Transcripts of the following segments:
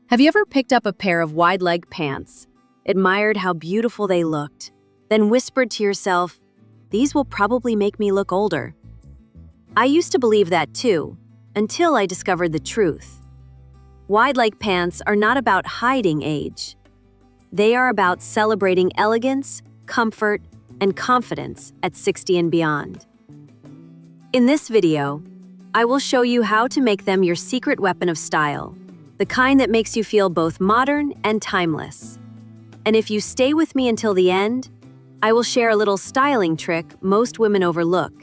Have you ever picked up a pair of wide-leg pants, admired how beautiful they looked, then whispered to yourself, "These will probably make me look older"? I used to believe that too, until I discovered the truth. Wide-leg pants are not about hiding age. They are about celebrating elegance, comfort, and confidence at 60 and beyond. In this video, I will show you how to make them your secret weapon of style, the kind that makes you feel both modern and timeless. And if you stay with me until the end, I will share a little styling trick most women overlook,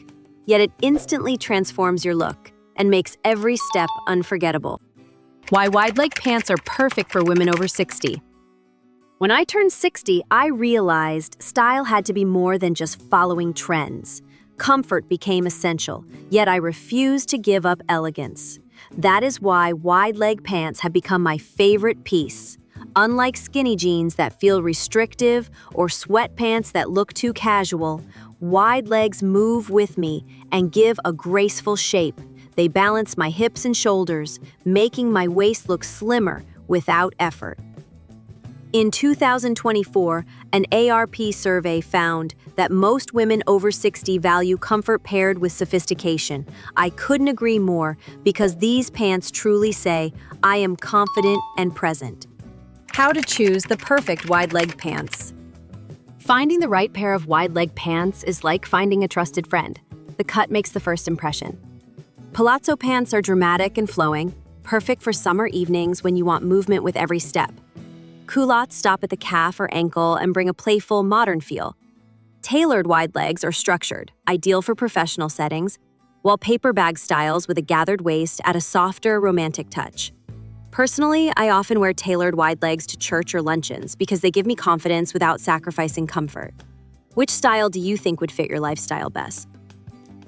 yet it instantly transforms your look and makes every step unforgettable. Why wide-leg pants are perfect for women over 60. When I turned 60, I realized style had to be more than just following trends. Comfort became essential, yet I refused to give up elegance. That is why wide-leg pants have become my favorite piece. Unlike skinny jeans that feel restrictive or sweatpants that look too casual, wide legs move with me and give a graceful shape. They balance my hips and shoulders, making my waist look slimmer without effort. In 2024, an AARP survey found that most women over 60 value comfort paired with sophistication. I couldn't agree more because these pants truly say, "I am confident and present." How to choose the perfect wide-leg pants. Finding the right pair of wide-leg pants is like finding a trusted friend. The cut makes the first impression. Palazzo pants are dramatic and flowing, perfect for summer evenings when you want movement with every step. Culottes stop at the calf or ankle and bring a playful, modern feel. Tailored wide legs are structured, ideal for professional settings, while paper bag styles with a gathered waist add a softer, romantic touch. Personally, I often wear tailored wide legs to church or luncheons because they give me confidence without sacrificing comfort. Which style do you think would fit your lifestyle best?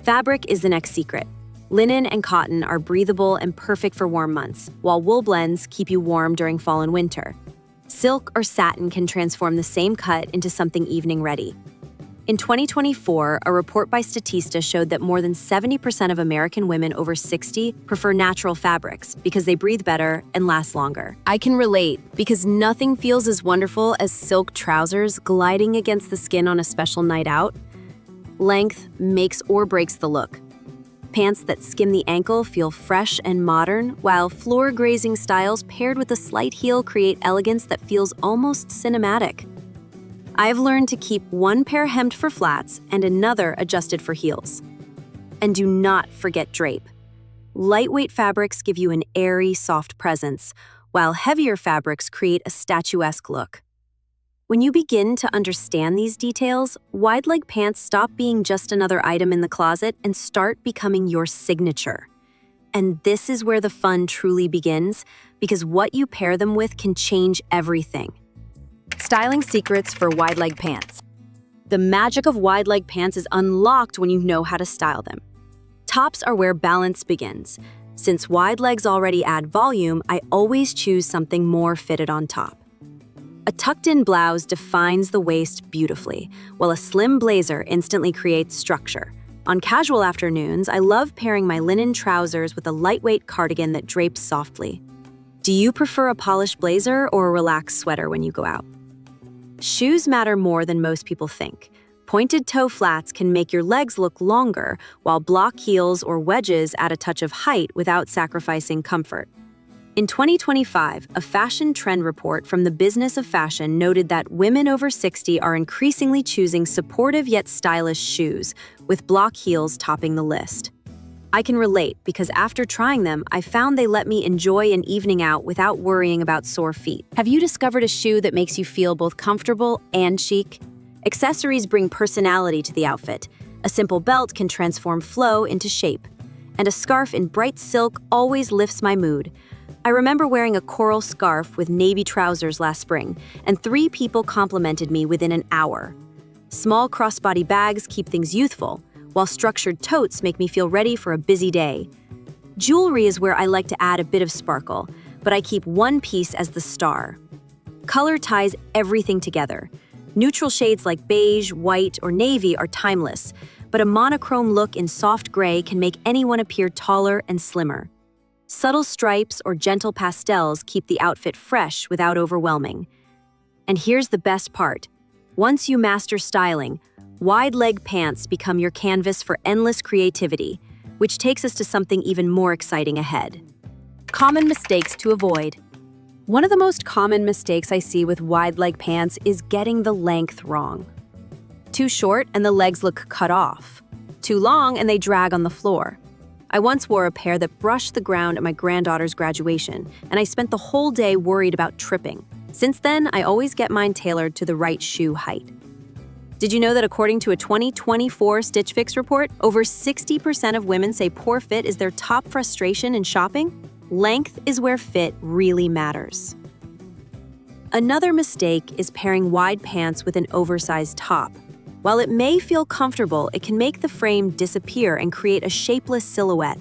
Fabric is the next secret. Linen and cotton are breathable and perfect for warm months, while wool blends keep you warm during fall and winter. Silk or satin can transform the same cut into something evening-ready. In 2024, a report by Statista showed that more than 70% of American women over 60 prefer natural fabrics because they breathe better and last longer. I can relate because nothing feels as wonderful as silk trousers gliding against the skin on a special night out. Length makes or breaks the look. Pants that skim the ankle feel fresh and modern, while floor-grazing styles paired with a slight heel create elegance that feels almost cinematic. I've learned to keep one pair hemmed for flats and another adjusted for heels. And do not forget drape. Lightweight fabrics give you an airy, soft presence, while heavier fabrics create a statuesque look. When you begin to understand these details, wide-leg pants stop being just another item in the closet and start becoming your signature. And this is where the fun truly begins, because what you pair them with can change everything. Styling secrets for wide-leg pants. The magic of wide-leg pants is unlocked when you know how to style them. Tops are where balance begins. Since wide legs already add volume, I always choose something more fitted on top. A tucked-in blouse defines the waist beautifully, while a slim blazer instantly creates structure. On casual afternoons, I love pairing my linen trousers with a lightweight cardigan that drapes softly. Do you prefer a polished blazer or a relaxed sweater when you go out? Shoes matter more than most people think. Pointed toe flats can make your legs look longer, while block heels or wedges add a touch of height without sacrificing comfort. In 2025, a fashion trend report from the Business of Fashion noted that women over 60 are increasingly choosing supportive yet stylish shoes, with block heels topping the list. I can relate because after trying them, I found they let me enjoy an evening out without worrying about sore feet. Have you discovered a shoe that makes you feel both comfortable and chic? Accessories bring personality to the outfit. A simple belt can transform flow into shape. And a scarf in bright silk always lifts my mood. I remember wearing a coral scarf with navy trousers last spring, and 3 people complimented me within an hour. Small crossbody bags keep things youthful, while structured totes make me feel ready for a busy day. Jewelry is where I like to add a bit of sparkle, but I keep one piece as the star. Color ties everything together. Neutral shades like beige, white, or navy are timeless, but a monochrome look in soft gray can make anyone appear taller and slimmer. Subtle stripes or gentle pastels keep the outfit fresh without overwhelming. And here's the best part. Once you master styling, wide-leg pants become your canvas for endless creativity, which takes us to something even more exciting ahead. Common mistakes to avoid. One of the most common mistakes I see with wide-leg pants is getting the length wrong. Too short and the legs look cut off. Too long and they drag on the floor. I once wore a pair that brushed the ground at my granddaughter's graduation, and I spent the whole day worried about tripping. Since then, I always get mine tailored to the right shoe height. Did you know that according to a 2024 Stitch Fix report, over 60% of women say poor fit is their top frustration in shopping? Length is where fit really matters. Another mistake is pairing wide pants with an oversized top. While it may feel comfortable, it can make the frame disappear and create a shapeless silhouette.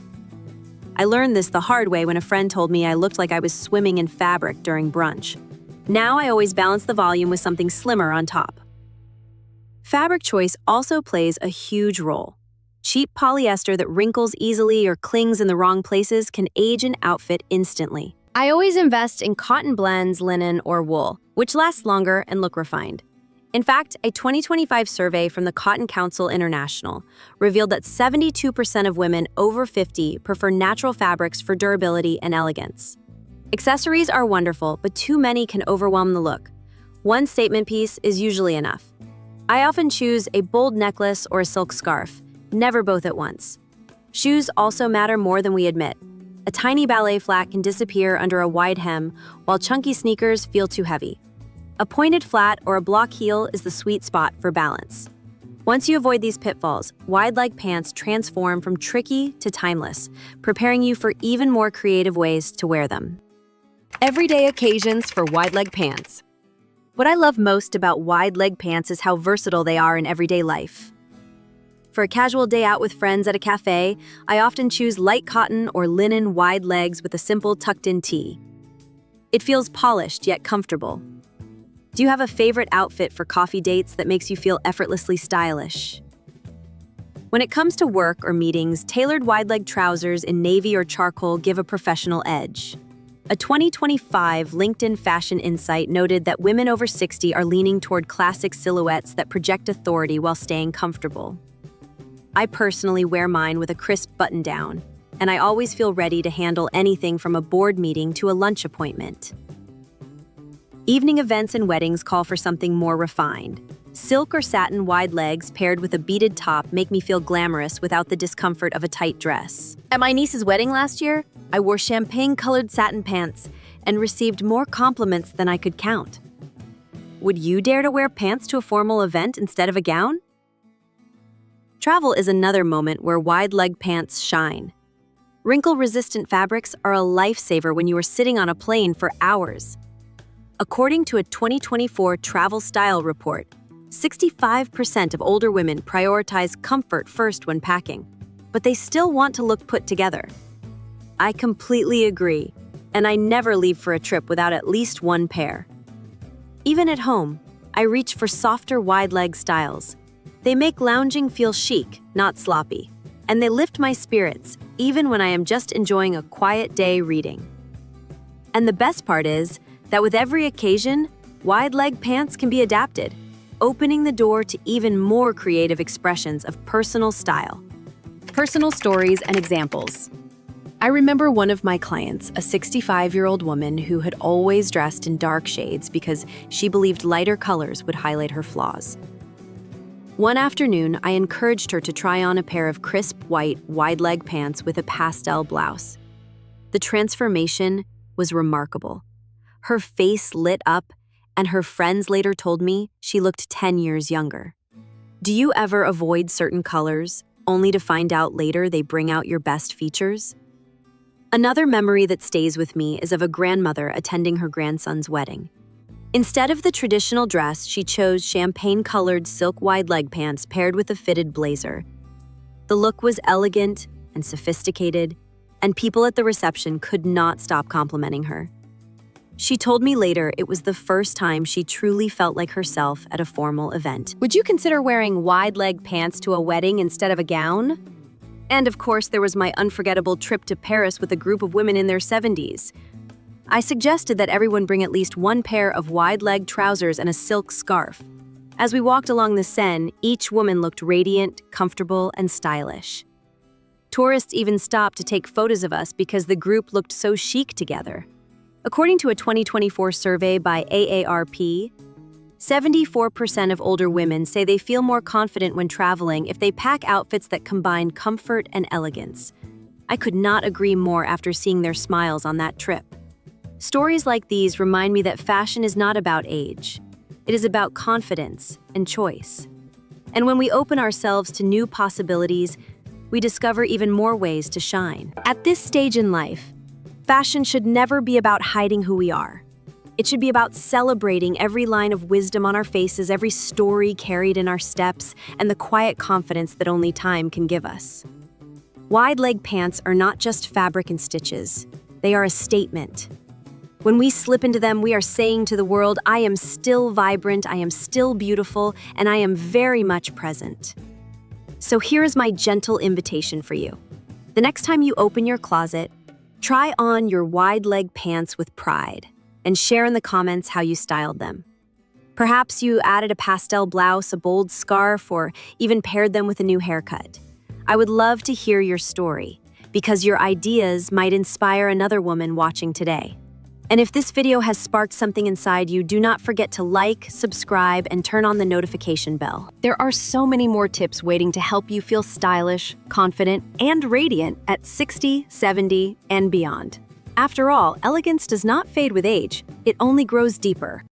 I learned this the hard way when a friend told me I looked like I was swimming in fabric during brunch. Now I always balance the volume with something slimmer on top. Fabric choice also plays a huge role. Cheap polyester that wrinkles easily or clings in the wrong places can age an outfit instantly. I always invest in cotton blends, linen, or wool, which lasts longer and look refined. In fact, a 2025 survey from the Cotton Council International revealed that 72% of women over 50 prefer natural fabrics for durability and elegance. Accessories are wonderful, but too many can overwhelm the look. One statement piece is usually enough. I often choose a bold necklace or a silk scarf, never both at once. Shoes also matter more than we admit. A tiny ballet flat can disappear under a wide hem, while chunky sneakers feel too heavy. A pointed flat or a block heel is the sweet spot for balance. Once you avoid these pitfalls, wide-leg pants transform from tricky to timeless, preparing you for even more creative ways to wear them. Everyday occasions for wide-leg pants. What I love most about wide-leg pants is how versatile they are in everyday life. For a casual day out with friends at a cafe, I often choose light cotton or linen wide legs with a simple tucked-in tee. It feels polished yet comfortable. Do you have a favorite outfit for coffee dates that makes you feel effortlessly stylish? When it comes to work or meetings, tailored wide-leg trousers in navy or charcoal give a professional edge. A 2025 LinkedIn Fashion Insight noted that women over 60 are leaning toward classic silhouettes that project authority while staying comfortable. I personally wear mine with a crisp button-down, and I always feel ready to handle anything from a board meeting to a lunch appointment. Evening events and weddings call for something more refined. Silk or satin wide legs paired with a beaded top make me feel glamorous without the discomfort of a tight dress. At my niece's wedding last year, I wore champagne-colored satin pants and received more compliments than I could count. Would you dare to wear pants to a formal event instead of a gown? Travel is another moment where wide-leg pants shine. Wrinkle-resistant fabrics are a lifesaver when you are sitting on a plane for hours. According to a 2024 travel style report, 65% of older women prioritize comfort first when packing, but they still want to look put together. I completely agree, and I never leave for a trip without at least one pair. Even at home, I reach for softer wide-leg styles. They make lounging feel chic, not sloppy, and they lift my spirits, even when I am just enjoying a quiet day reading. And the best part is that with every occasion, wide-leg pants can be adapted, opening the door to even more creative expressions of personal style. Personal stories and examples. I remember one of my clients, a 65-year-old woman who had always dressed in dark shades because she believed lighter colors would highlight her flaws. One afternoon, I encouraged her to try on a pair of crisp white, wide-leg pants with a pastel blouse. The transformation was remarkable. Her face lit up, and her friends later told me she looked 10 years younger. Do you ever avoid certain colors, only to find out later they bring out your best features? Another memory that stays with me is of a grandmother attending her grandson's wedding. Instead of the traditional dress, she chose champagne-colored silk wide-leg pants paired with a fitted blazer. The look was elegant and sophisticated, and people at the reception could not stop complimenting her. She told me later it was the first time she truly felt like herself at a formal event. Would you consider wearing wide-leg pants to a wedding instead of a gown? And of course, there was my unforgettable trip to Paris with a group of women in their 70s. I suggested that everyone bring at least one pair of wide-leg trousers and a silk scarf. As we walked along the Seine, each woman looked radiant, comfortable, and stylish. Tourists even stopped to take photos of us because the group looked so chic together. According to a 2024 survey by AARP, 74% of older women say they feel more confident when traveling if they pack outfits that combine comfort and elegance. I could not agree more after seeing their smiles on that trip. Stories like these remind me that fashion is not about age. It is about confidence and choice. And when we open ourselves to new possibilities, we discover even more ways to shine. At this stage in life, fashion should never be about hiding who we are. It should be about celebrating every line of wisdom on our faces, every story carried in our steps, and the quiet confidence that only time can give us. Wide-leg pants are not just fabric and stitches. They are a statement. When we slip into them, we are saying to the world, I am still vibrant, I am still beautiful, and I am very much present. So here is my gentle invitation for you. The next time you open your closet, try on your wide-leg pants with pride and share in the comments how you styled them. Perhaps you added a pastel blouse, a bold scarf, or even paired them with a new haircut. I would love to hear your story, because your ideas might inspire another woman watching today. And if this video has sparked something inside you, do not forget to like, subscribe, and turn on the notification bell. There are so many more tips waiting to help you feel stylish, confident, and radiant at 60, 70, and beyond. After all, elegance does not fade with age, it only grows deeper.